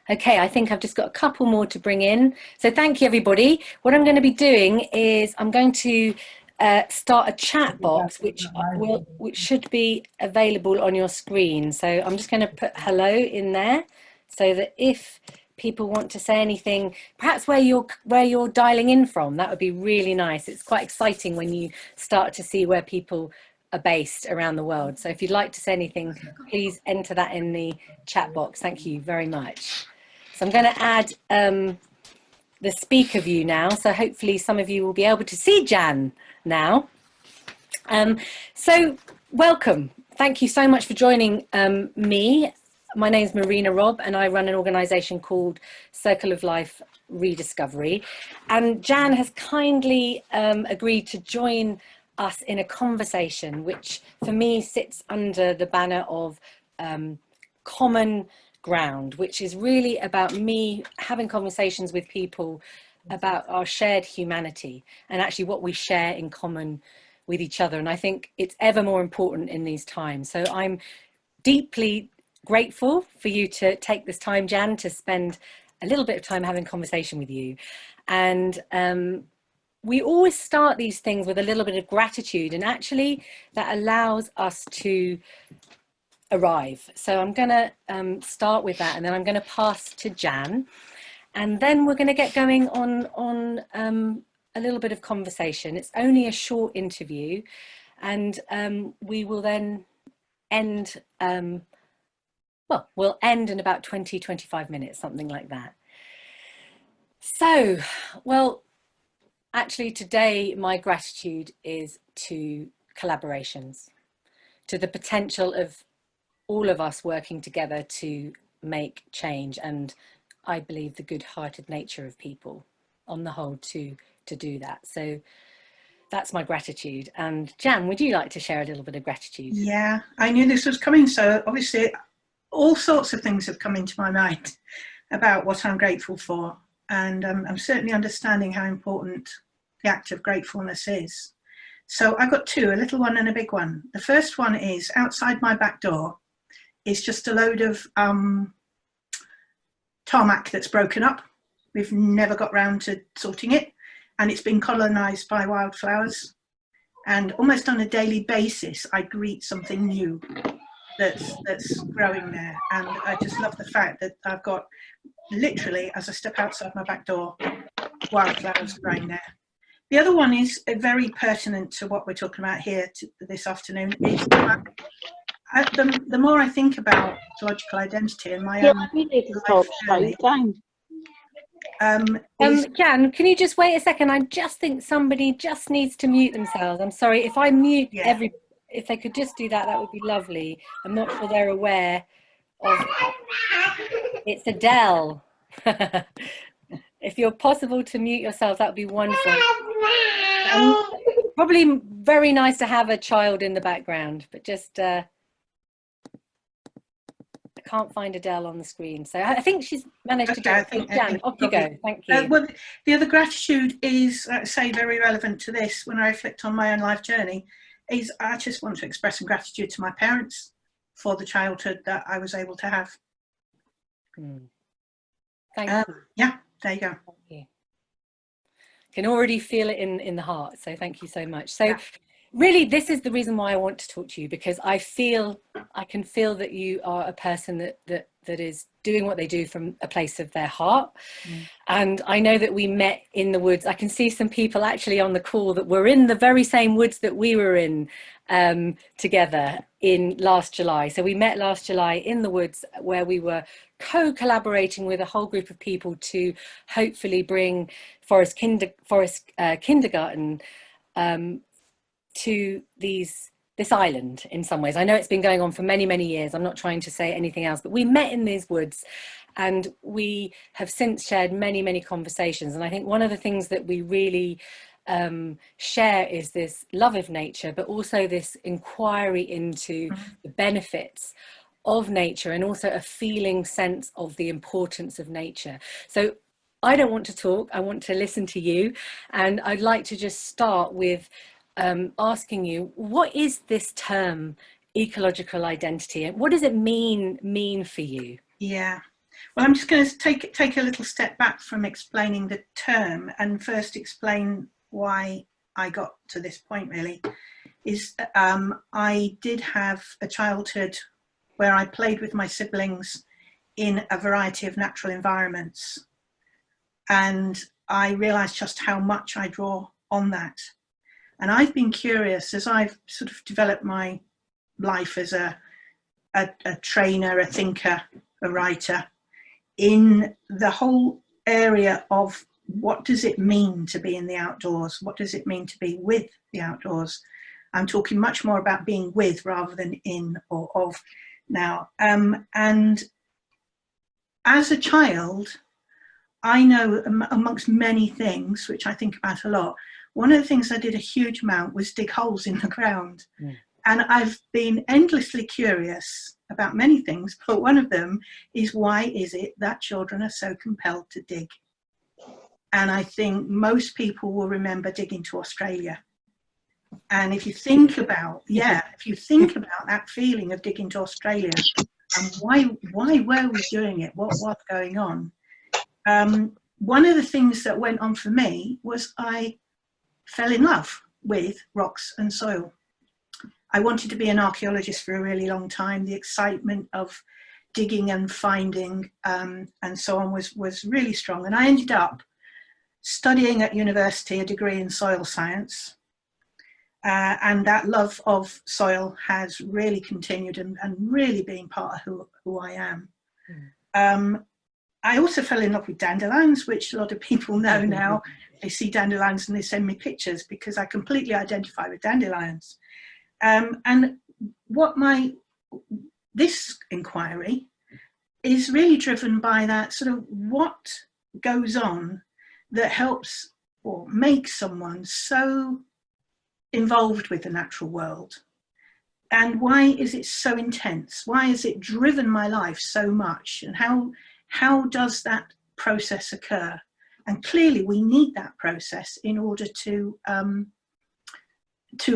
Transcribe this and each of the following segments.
Okay, I think I've just got a couple more to bring in. So thank you, everybody. What I'm going to be doing is I'm going to start a chat box, which should be available on your screen. So I'm just going to put hello in there, so that if people want to say anything, perhaps where you're dialing in from, that would be really nice. It's quite exciting when you start to see where people are based around the world. So if you'd like to say anything, please enter that in the chat box. Thank you very much. So I'm going to add the speaker view now. So hopefully some of you will be able to see Jan now. So welcome. Thank you so much for joining me. My name is Marina Robb and I run an organisation called Circle of Life Rediscovery. And Jan has kindly agreed to join us in a conversation which for me sits under the banner of common ground, which is really about me having conversations with people about our shared humanity and actually what we share in common with each other. And I think it's ever more important in these times. So I'm deeply grateful for you to take this time, Jan, to spend a little bit of time having conversation with you. And we always start these things with a little bit of gratitude, and actually that allows us to arrive. So I'm going to start with that, and then I'm going to pass to Jan, and then we're going to get going on a little bit of conversation. It's only a short interview, and we will then end, well, we'll end in about 20-25 minutes, something like that. So, well, actually today my gratitude is to collaborations, to the potential of all of us working together to make change, and I believe the good-hearted nature of people on the whole to do that. So that's my gratitude. And Jan, would you like to share a little bit of gratitude? Yeah, I knew this was coming, so obviously all sorts of things have come into my mind about what I'm grateful for, and I'm certainly understanding how important the act of gratefulness is. So I've got two, a little one and a big one. The first one is outside my back door is just a load of tarmac that's broken up. We've never got round to sorting it, and it's been colonised by wildflowers. And almost on a daily basis, I greet something new that's growing there. And I just love the fact that I've got literally, as I step outside my back door, wildflowers growing there. The other one is very pertinent to what we're talking about here this afternoon. Is the more I think about ecological identity and my own life journey, Jan, can you just wait a second? I just think somebody just needs to mute themselves. I'm sorry, if I mute if they could just do that, that would be lovely. I'm not sure they're aware of that. It's Adele. If you're possible to mute yourself, that would be wonderful. Probably very nice to have a child in the background, but just I can't find Adele on the screen, so I think she's managed to get it. Jan, off you go. Thank you. Well, the other gratitude is, say, very relevant to this. When I reflect on my own life journey, is I just want to express some gratitude to my parents for the childhood that I was able to have. Thank you. Yeah, there you go. Thank you. Can already feel it in the heart, so thank you so much. So really, this is the reason why I want to talk to you, because I can feel that you are a person that is doing what they do from a place of their heart. And I know that we met in the woods. I can see some people actually on the call that were in the very same woods that we were in together in last July. So we met last July in the woods, where we were co-collaborating with a whole group of people to hopefully bring Forest Kindergarten to this island in some ways. I know it's been going on for many years. I'm not trying to say anything else, but we met in these woods and we have since shared many conversations. And I think one of the things that we really share is this love of nature, but also this inquiry into the benefits of nature, and also a feeling sense of the importance of nature. So I don't want to talk, I want to listen to you. And I'd like to just start with asking you, what is this term ecological identity, and what does it mean for you? Yeah, Well, I'm just going to take a little step back from explaining the term and first explain why I got to this point, really. I did have a childhood where I played with my siblings in a variety of natural environments. And I realized just how much I draw on that. And I've been curious as I've sort of developed my life as a trainer, a thinker, a writer, in the whole area of what does it mean to be in the outdoors? What does it mean to be with the outdoors? I'm talking much more about being with rather than in or of now. And as a child, I know amongst many things, which I think about a lot, one of the things I did a huge amount was dig holes in the ground. Mm. And I've been endlessly curious about many things, but one of them is, why is it that children are so compelled to dig? And I think most people will remember digging to Australia. And if you think about, that feeling of digging to Australia, and why were we doing it? What was going on? One of the things that went on for me was I fell in love with rocks and soil. I wanted to be an archaeologist for a really long time. The excitement of digging and finding and so on was really strong. And I ended up studying at university a degree in soil science. And that love of soil has really continued and really been part of who I am. Mm. I also fell in love with dandelions, which a lot of people know now. They see dandelions and they send me pictures because I completely identify with dandelions. And what this inquiry is really driven by that sort of what goes on that helps or makes someone so involved with the natural world. And why is it so intense? Why has it driven my life so much? And how does that process occur? And clearly we need that process in order to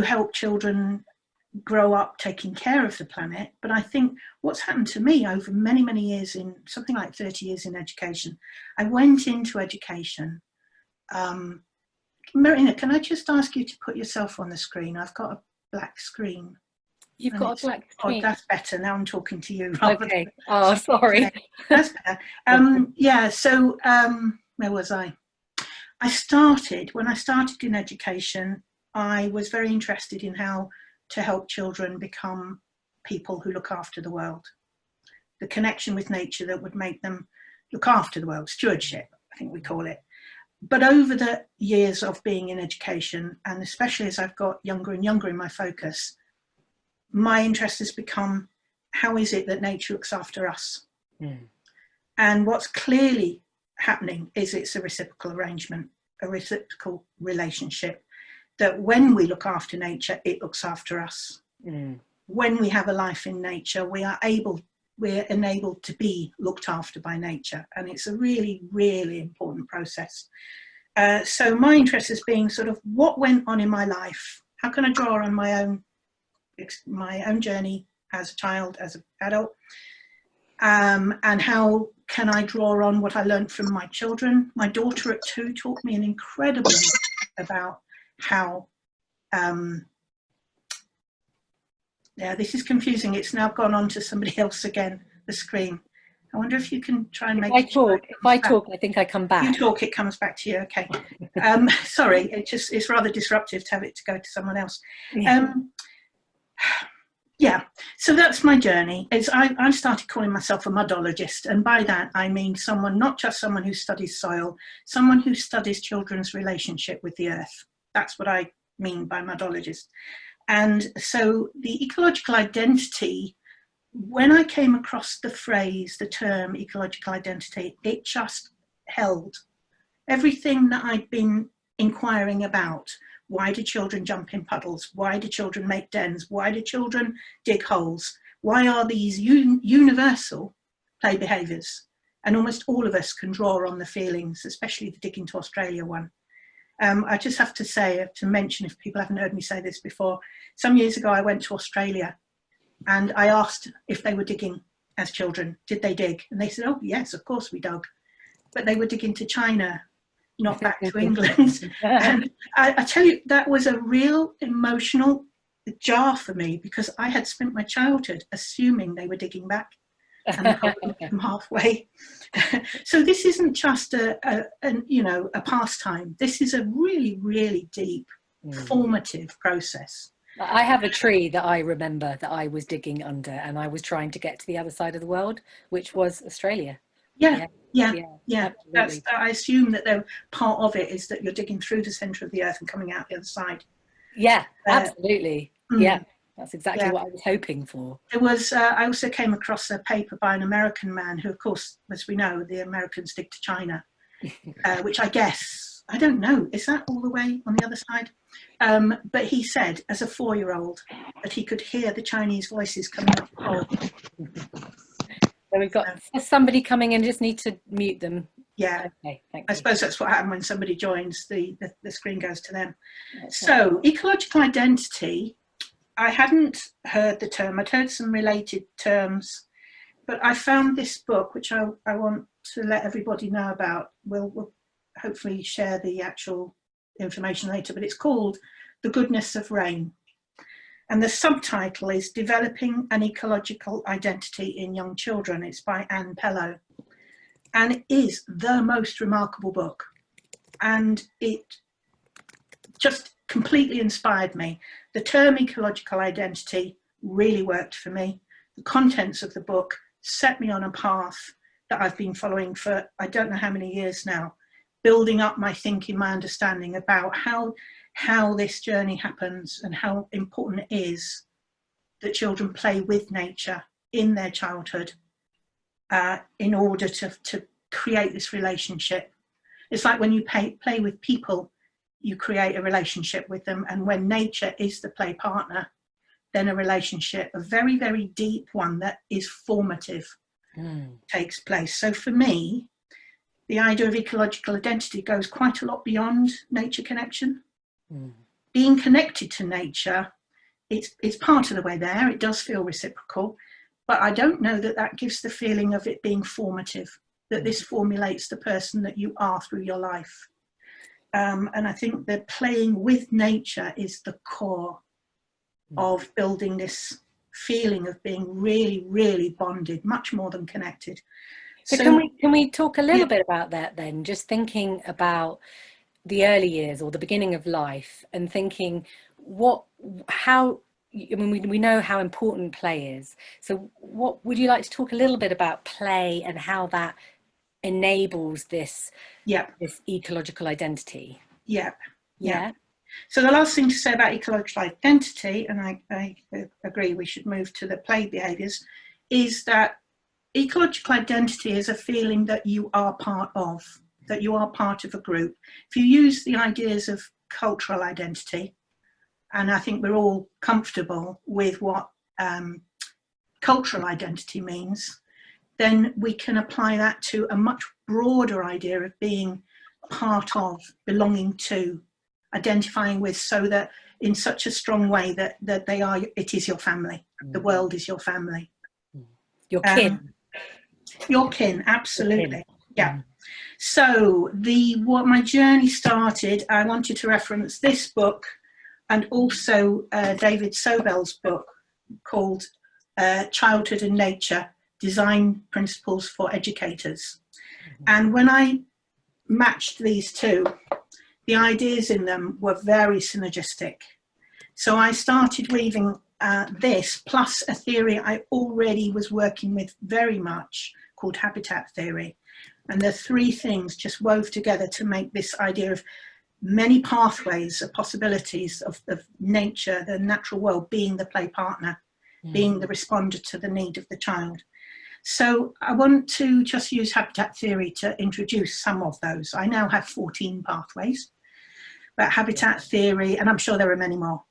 help children grow up taking care of the planet. But I think what's happened to me over many, many years, in something like 30 years in education, I went into education. Marina, can I just ask you to put yourself on the screen? I've got a black screen. You've got a black screen. Oh, that's better. Now I'm talking to you. Okay. Oh, sorry. Okay. That's better. Yeah, so where was I? When I started in education, I was very interested in how to help children become people who look after the world. The connection with nature that would make them look after the world, stewardship, I think we call it. But over the years of being in education, and especially as I've got younger and younger in my focus, my interest has become, how is it that nature looks after us? Mm. And what's clearly happening is it's a reciprocal arrangement, a reciprocal relationship, that when we look after nature, it looks after us. Mm. When we have a life in nature, we're enabled to be looked after by nature. And it's a really, really important process. So my interest has been sort of what went on in my life? How can I draw on my own journey as a child, as an adult? And how can I draw on what I learned from my children? My daughter at 2 taught me an incredible amount about how, yeah, this is confusing. It's now gone on to somebody else again, the screen. I wonder if you can try and make it. If I talk, I think I come back. You talk, it comes back to you. Okay. Sorry, it's rather disruptive to have it to go to someone else. Yeah, so that's my journey. I started calling myself a mudologist, and by that I mean not just someone who studies soil, someone who studies children's relationship with the earth. That's what I mean by mudologist. And so the ecological identity, when I came across the term ecological identity, it just held everything that I'd been inquiring about. Why do children jump in puddles? Why do children make dens? Why do children dig holes? Why are these universal play behaviours? And almost all of us can draw on the feelings, especially the digging to Australia one. I just have to mention, if people haven't heard me say this before, some years ago I went to Australia and I asked if they were digging as children? Did they dig? And they said, oh yes, of course we dug. But they were digging to China, not back to England. And I tell you, that was a real emotional jar for me, because I had spent my childhood assuming they were digging back, and I wouldn't come halfway. So this isn't just a pastime. This is a really, really deep, formative process. I have a tree that I remember that I was digging under, and I was trying to get to the other side of the world, which was Australia. Yeah. Absolutely. I assume that they're part of it is that you're digging through the centre of the earth and coming out the other side. Yeah, absolutely. Yeah, that's exactly what I was hoping for. There was, I also came across a paper by an American man who, of course, as we know, the Americans dig to China, which I guess, I don't know, is that all the way on the other side? But he said, as a 4-year-old, that he could hear the Chinese voices coming up the hole. So we've got somebody coming in, just need to mute them. Yeah, okay, thank you. I suppose that's what happens when somebody joins, the screen goes to them. So ecological identity, I hadn't heard the term. I'd heard some related terms, but I found this book, which I want to let everybody know about. We'll hopefully share the actual information later, but it's called The Goodness of Rain. And the subtitle is Developing an Ecological Identity in Young Children. It's by Anne Pellow. And it is the most remarkable book. And it just completely inspired me. The term ecological identity really worked for me. The contents of the book set me on a path that I've been following for I don't know how many years now, building up my thinking, my understanding about how this journey happens and how important it is that children play with nature in their childhood in order to create this relationship. It's like when you play with people, you create a relationship with them, and when nature is the play partner, then a relationship, a very, very deep one that is formative, takes place. So for me, the idea of ecological identity goes quite a lot beyond nature connection. Being connected to nature, it's part of the way there. It does feel reciprocal, but I don't know that that gives the feeling of it being formative, that this formulates the person that you are through your life. And I think that playing with nature is the core of building this feeling of being really, really bonded, much more than connected. So can we talk a little bit about that then? Just thinking about the early years or the beginning of life, and thinking we know how important play is. So what would you like to talk a little bit about play and how that enables this ecological identity? Yeah. So the last thing to say about ecological identity, and I agree we should move to the play behaviours, is that ecological identity is a feeling that you are part of, that you are part of a group. If you use the ideas of cultural identity, and I think we're all comfortable with what cultural identity means, then we can apply that to a much broader idea of being part of, belonging to, identifying with, so that in such a strong way that it is your family. The world is your family. Your kin. Your kin, absolutely. Yeah. So what my journey started, I wanted to reference this book and also David Sobel's book called Childhood and Nature, Design Principles for Educators. And when I matched these two, the ideas in them were very synergistic. So I started weaving this plus a theory I already was working with very much called habitat theory. And the three things just wove together to make this idea of many pathways of possibilities of nature, the natural world being the play partner, being the responder to the need of the child. So I want to just use habitat theory to introduce some of those. I now have 14 pathways, but habitat theory, and I'm sure there are many more,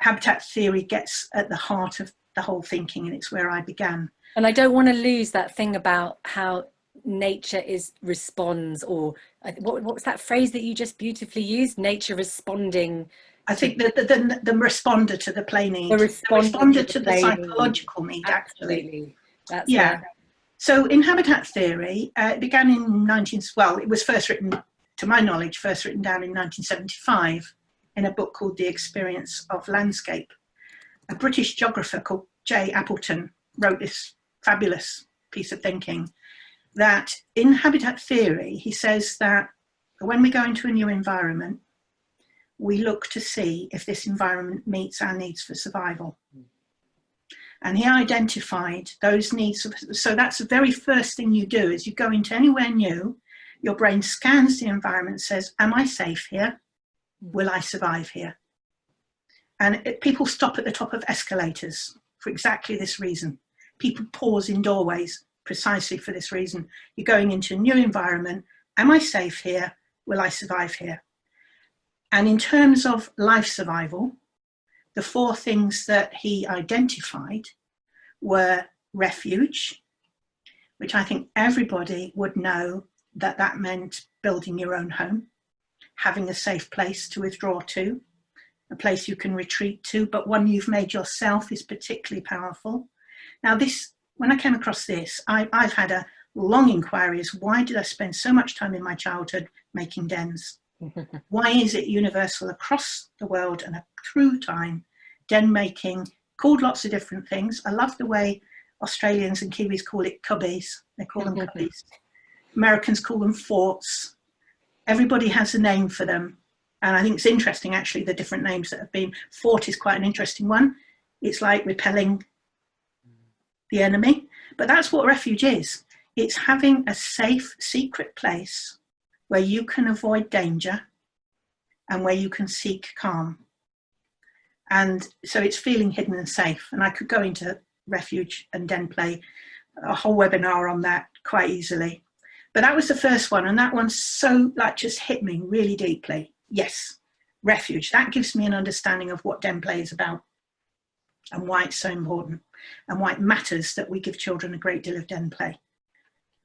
habitat theory gets at the heart of the whole thinking, and it's where I began. And I don't want to lose that thing about how nature responds, or what was that phrase that you just beautifully used? Nature responding. I think that the responder to the play need, the responder to the psychological need, absolutely. actually. That's Yeah. fair. So in habitat theory, it began in it was first written, to my knowledge, first written down in 1975 in a book called The Experience of Landscape. A British geographer called J. Appleton wrote this fabulous piece of thinking that in habitat theory, he says that when we go into a new environment, we look to see if this environment meets our needs for survival. And he identified those needs. So that's the very first thing you do is you go into anywhere new, your brain scans the environment and says, am I safe here? Will I survive here? And people stop at the top of escalators for exactly this reason. People pause in doorways precisely for this reason. You're going into a new environment. Am I safe here? Will I survive here? And in terms of life survival, the four things that he identified were refuge, which I think everybody would know that that meant building your own home, having a safe place to withdraw to, a place you can retreat to, but one you've made yourself is particularly powerful. Now this, when I came across this, I've had a long inquiry as why did I spend so much time in my childhood making dens? Why is it universal across the world and through time, den making, called lots of different things. I love the way Australians and Kiwis call it cubbies. They call them cubbies. Americans call them forts. Everybody has a name for them. And I think it's interesting, actually, the different names that have been. Fort is quite an interesting one. It's like repelling the enemy. But that's what refuge is. It's having a safe, secret place where you can avoid danger and where you can seek calm. And so it's feeling hidden and safe. And I could go into refuge and den play, a whole webinar on that quite easily. But that was the first one. And that one so just hit me really deeply. Yes, refuge. That gives me an understanding of what den play is about and why it's so important and why it matters that we give children a great deal of den play.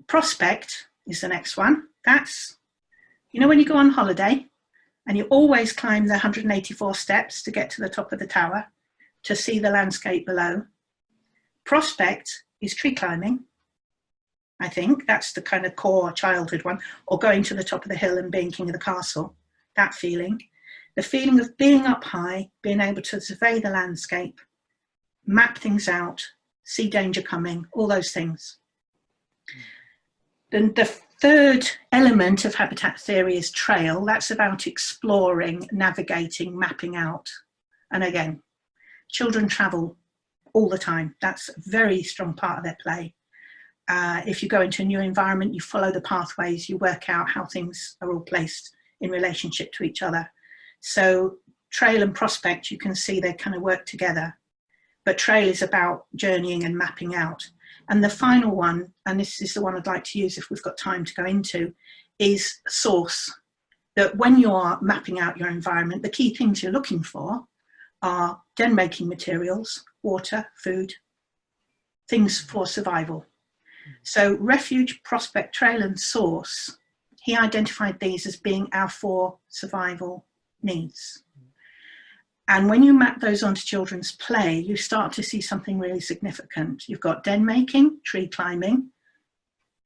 Prospect is the next one. That's, you know, when you go on holiday and you always climb the 184 steps to get to the top of the tower to see the landscape below. Prospect is tree climbing. I think that's the kind of core childhood one, or going to the top of the hill and being king of the castle, that feeling. The feeling of being up high, being able to survey the landscape, map things out, see danger coming, all those things. Then the third element of habitat theory is trail. That's about exploring, navigating, mapping out. And again, children travel all the time. That's a very strong part of their play. If you go into a new environment, you follow the pathways, you work out how things are all placed in relationship to each other. So trail and prospect, you can see they kind of work together. But trail is about journeying and mapping out. And the final one, and this is the one I'd like to use if we've got time to go into, is source. That when you are mapping out your environment, the key things you're looking for are den making materials, water, food, things for survival. So refuge, prospect, trail and source, he identified these as being our four survival needs. And when you map those onto children's play, you start to see something really significant. You've got den making, tree climbing,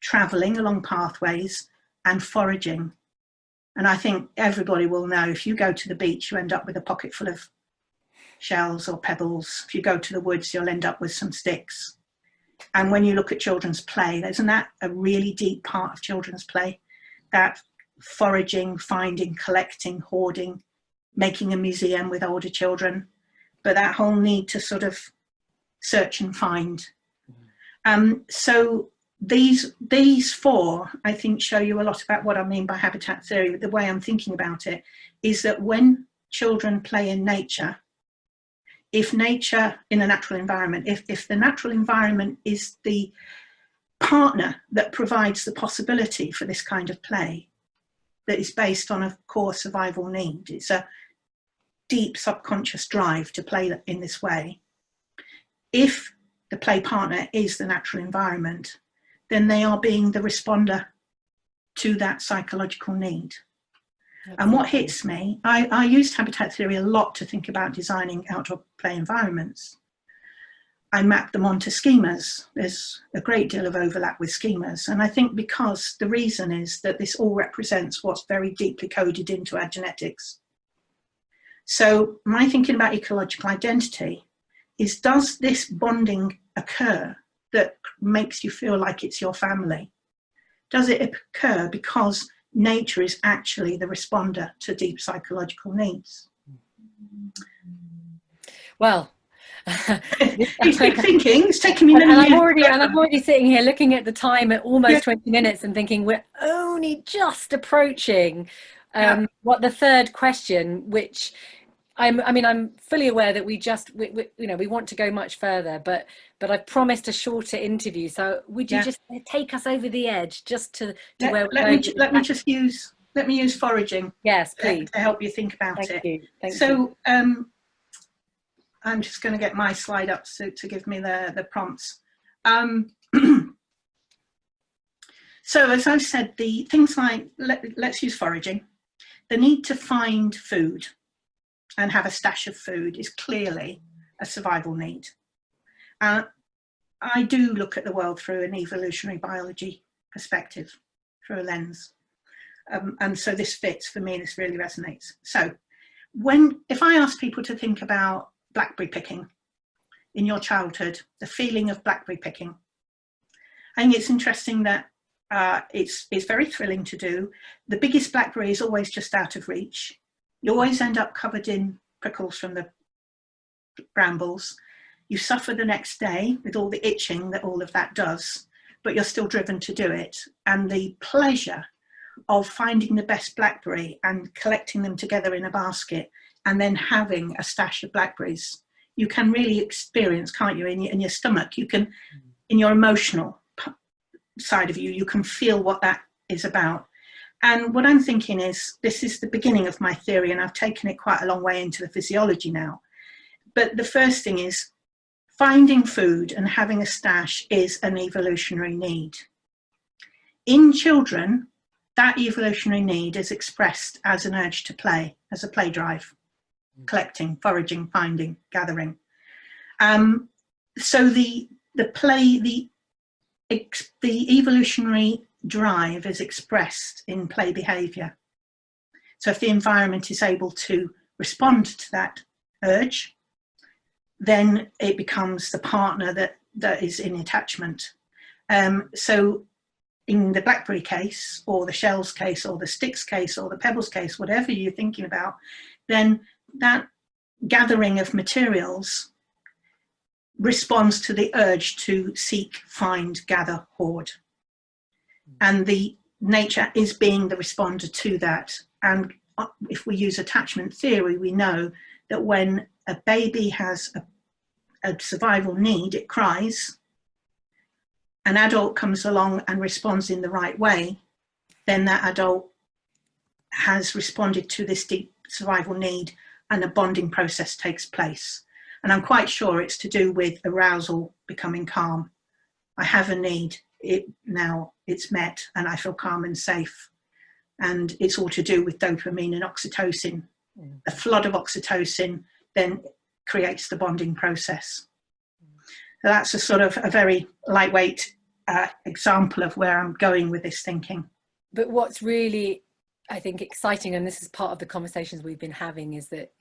traveling along pathways, and foraging. And I think everybody will know if you go to the beach, you end up with a pocket full of shells or pebbles. If you go to the woods, you'll end up with some sticks. And when you look at children's play, isn't that a really deep part of children's play? That foraging, finding, collecting, hoarding, making a museum with older children, but that whole need to sort of search and find. So these four, I think, show you a lot about what I mean by habitat theory. The way I'm thinking about it is that when children play in nature, if nature in a natural environment, if the natural environment is the partner that provides the possibility for this kind of play that is based on a core survival need, it's a deep subconscious drive to play in this way. If the play partner is the natural environment, then they are being the responder to that psychological need. And what hits me, I used habitat theory a lot to think about designing outdoor play environments. I map them onto schemas. There's a great deal of overlap with schemas. And I think because the reason is that this all represents what's very deeply coded into our genetics. So my thinking about ecological identity is, does this bonding occur that makes you feel like it's your family? Does it occur because nature is actually the responder to deep psychological needs? Well, it's big thinking. It's taken me many years. And I'm already sitting here looking at the time at almost 20 minutes and thinking we're only just approaching what the third question, which I'm fully aware that we want to go much further, but I've promised a shorter interview. So would you just take us over the edge just to where we're going? Let me use foraging. Yes, please. To help you think about Thank it. Thank you. I'm just going to get my slide up to give me the prompts. So as I've said, the things like, let's use foraging. The need to find food and have a stash of food is clearly a survival need. I do look at the world through an evolutionary biology perspective, through a lens. And so this fits for me, this really resonates. So if I ask people to think about blackberry picking in your childhood, the feeling of blackberry picking, I think it's interesting that it's very thrilling to do. The biggest blackberry is always just out of reach. You always end up covered in prickles from the brambles. You suffer the next day with all the itching that all of that does, but you're still driven to do it. And the pleasure of finding the best blackberry and collecting them together in a basket and then having a stash of blackberries, you can really experience, can't you, in your stomach. You can, in your emotional side of you, you can feel what that is about. And what I'm thinking is, this is the beginning of my theory, and I've taken it quite a long way into the physiology now. But the first thing is, finding food and having a stash is an evolutionary need. In children, that evolutionary need is expressed as an urge to play, as a play drive. Collecting, foraging, finding, gathering. So the evolutionary drive is expressed in play behaviour. So if the environment is able to respond to that urge, then it becomes the partner that is in attachment. So in the blackberry case, or the shells case, or the sticks case, or the pebbles case, whatever you're thinking about, then that gathering of materials responds to the urge to seek, find, gather, hoard. And the nature is being the responder to that. And if we use attachment theory, we know that when a baby has a survival need, it cries. An adult comes along and responds in the right way, then that adult has responded to this deep survival need, and a bonding process takes place. And I'm quite sure it's to do with arousal becoming calm. I have a need, now it's met, and I feel calm and safe. And it's all to do with dopamine and oxytocin. A flood of oxytocin then creates the bonding process. So that's a sort of a very lightweight example of where I'm going with this thinking. But what's really, I think, exciting, and this is part of the conversations we've been having, is that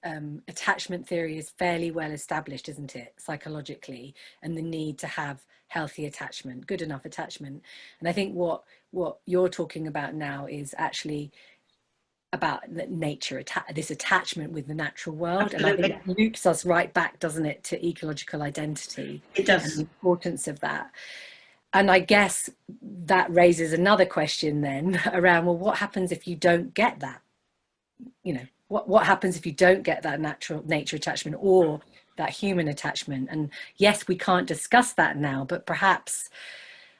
attachment theory is fairly well established, isn't it, psychologically, and the need to have healthy attachment, good enough attachment. And I think what you're talking about now is actually about nature, this attachment with the natural world. Absolutely. And I think it loops us right back, doesn't it, to ecological identity. It does. And the importance of that. And I guess that raises another question then around, well, what happens if you don't get that? You know, what happens if you don't get that nature attachment or that human attachment? And yes, we can't discuss that now, but perhaps,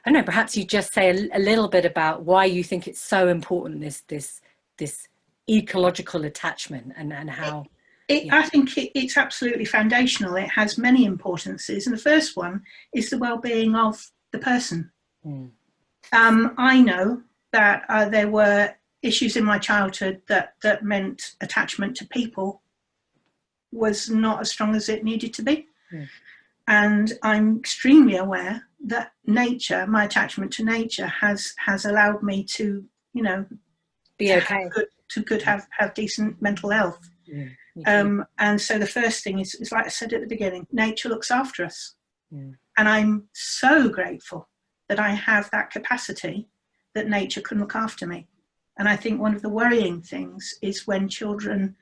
I don't know, perhaps you just say a little bit about why you think it's so important, this ecological attachment, and how. I think it's absolutely foundational. It has many importances. And the first one is the well-being of the person. I know that there were issues in my childhood that meant attachment to people was not as strong as it needed to be. And I'm extremely aware that nature, my attachment to nature, has allowed me to, you know, Be okay. Have decent mental health. And so the first thing is like I said at the beginning, nature looks after us. And I'm so grateful that I have that capacity, that nature can look after me. And I think one of the worrying things is when children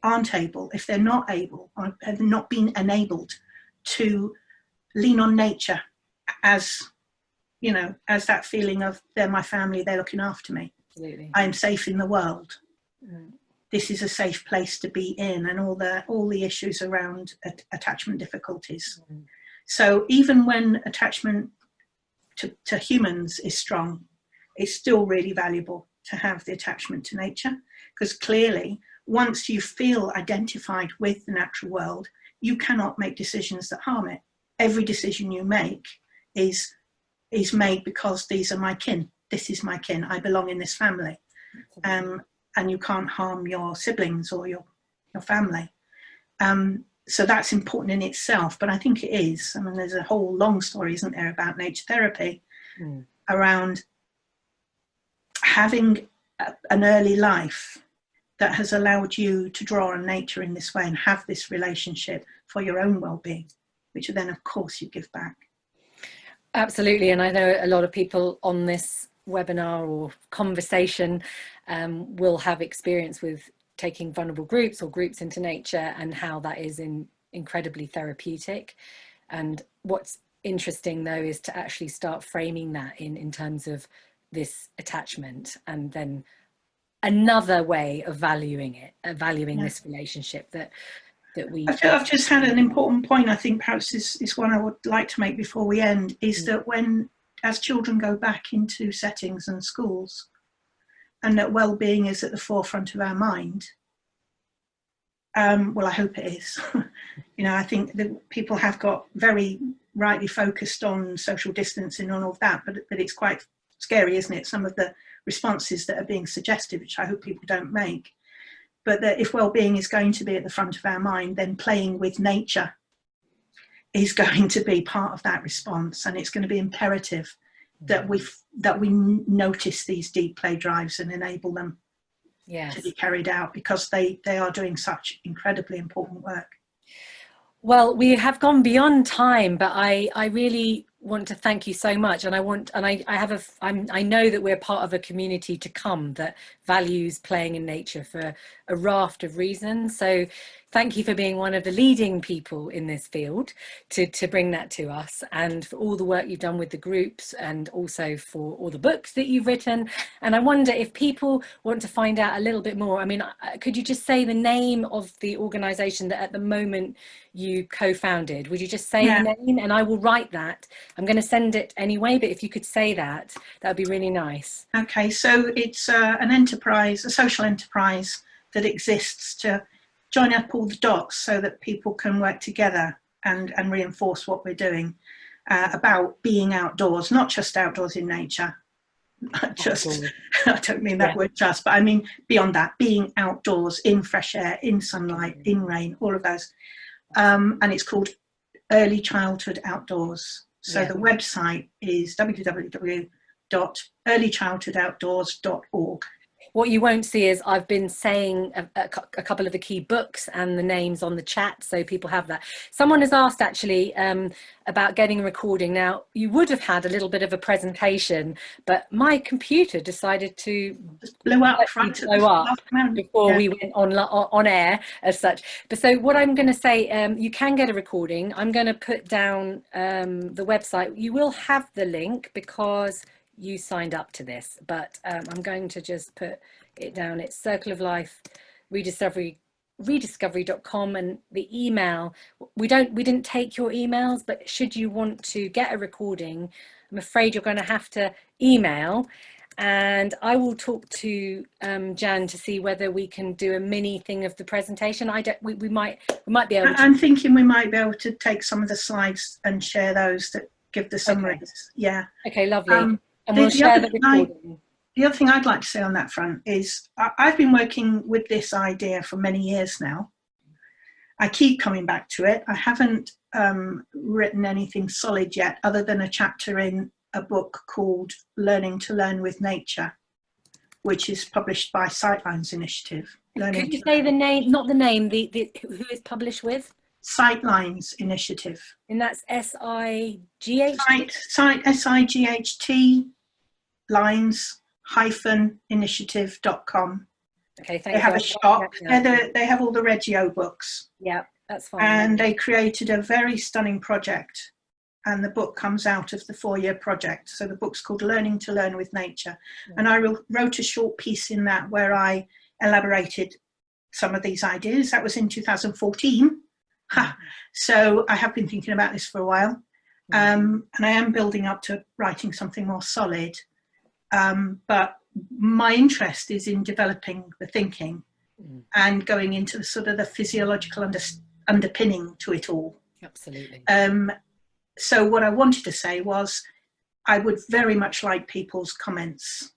aren't able, if they're not able, or have not been enabled to lean on nature as, you know, as that feeling of they're my family, they're looking after me. Absolutely. I am safe in the world. This is a safe place to be in, and all the issues around attachment difficulties. So even when attachment to humans is strong, it's still really valuable to have the attachment to nature, because clearly once you feel identified with the natural world, you cannot make decisions that harm it. Every decision you make is made because these are my kin. This is my kin. I belong in this family. And you can't harm your siblings or your family. So that's important in itself, but I think it is. I mean, there's a whole long story, isn't there, about nature therapy, around having an early life that has allowed you to draw on nature in this way and have this relationship for your own well-being, which then of course you give back. Absolutely. And I know a lot of people on this webinar or conversation will have experience with taking vulnerable groups or groups into nature, and how that is incredibly therapeutic. And what's interesting though is to actually start framing that in terms of this attachment, and then another way of valuing it, this relationship that we... I've just had an important point, I think perhaps is one I would like to make before we end, is that when, as children go back into settings and schools, and that well-being is at the forefront of our mind, well, I hope it is. You know, I think that people have got very rightly focused on social distancing and all of that, but it's quite scary, isn't it? Some of the responses that are being suggested, which I hope people don't make. But that if well-being is going to be at the front of our mind, then playing with nature is going to be part of that response, and it's going to be imperative that we notice these deep play drives and enable them to be carried out, because they are doing such incredibly important work. Well, we have gone beyond time, but I really want to thank you so much, and I know that we're part of a community to come that values playing in nature for a raft of reasons. So thank you for being one of the leading people in this field to bring that to us, and for all the work you've done with the groups, and also for all the books that you've written. And I wonder if people want to find out a little bit more, I mean, could you just say the name of the organisation that at the moment you co-founded? Would you just say the name, and I will write that. I'm going to send it anyway, but if you could say that, that would be really nice. Okay, so it's an enterprise, a social enterprise that exists to join up all the dots so that people can work together and reinforce what we're doing about being outdoors, not just outdoors in nature. Just, I don't mean that word just, but I mean beyond that, being outdoors in fresh air, in sunlight, in rain, all of those. And it's called Early Childhood Outdoors. So the website is www.earlychildhoodoutdoors.org. What you won't see is I've been saying a couple of the key books and the names on the chat, so people have that. Someone has asked actually about getting a recording. Now, you would have had a little bit of a presentation, but my computer decided to blow up before we went on air as such. But so what I'm going to say, you can get a recording. I'm going to put down the website. You will have the link because you signed up to this, but I'm going to just put it down. It's Circle of Life rediscovery.com, and the email, we didn't take your emails, but should you want to get a recording, I'm afraid you're going to have to email, and I will talk to Jan to see whether we can do a mini thing of the presentation. We might be able to. I'm thinking we might be able to take some of the slides and share those that give the summaries. Okay, lovely. And we'll share the recording. The other thing I'd like to say on that front is I've been working with this idea for many years now. I keep coming back to it. I haven't written anything solid yet, other than a chapter in a book called Learning to Learn with Nature, which is published by Sightlines Initiative. Could you say the name, not the name, who is published with? Sightlines Initiative. And that's S-I-G-H? S-I-G-H-T lines-initiative.com. Okay, thank you. They have a shop. They have all the Reggio books. Yeah, that's fine. And they created a very stunning project. And the book comes out of the 4-year project. So the book's called Learning to Learn with Nature. Yeah. And I wrote a short piece in that where I elaborated some of these ideas. That was in 2014. So I have been thinking about this for a while. And I am building up to writing something more solid. But my interest is in developing the thinking and going into the sort of the physiological underpinning to it all. Absolutely. So what I wanted to say was I would very much like people's comments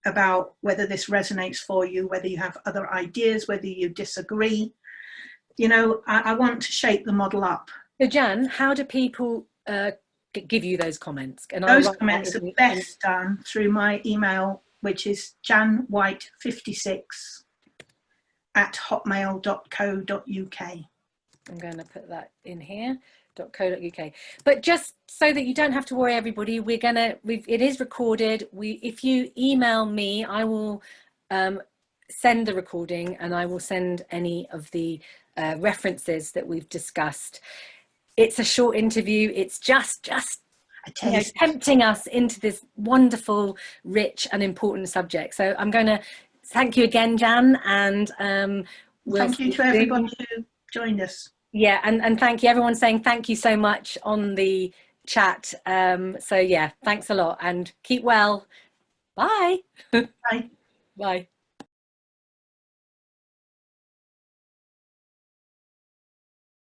about whether this resonates for you, whether you have other ideas, whether you disagree. You know, I want to shape the model up. So Jan, how do people give you those comments? And those comments are best done through my email, which is janwhite56@hotmail.co.uk. I'm going to put that in here. .co.uk. But just so that you don't have to worry, everybody, it is recorded. If you email me, I will send the recording, and I will send any of the references that we've discussed. It's a short interview. It's just tempting us into this wonderful, rich and important subject. So I'm going to thank you again, Jan, and thank you to everybody who joined us. Yeah, and thank you, everyone saying thank you so much on the chat. So yeah, thanks a lot and keep well. Bye. Bye. Bye.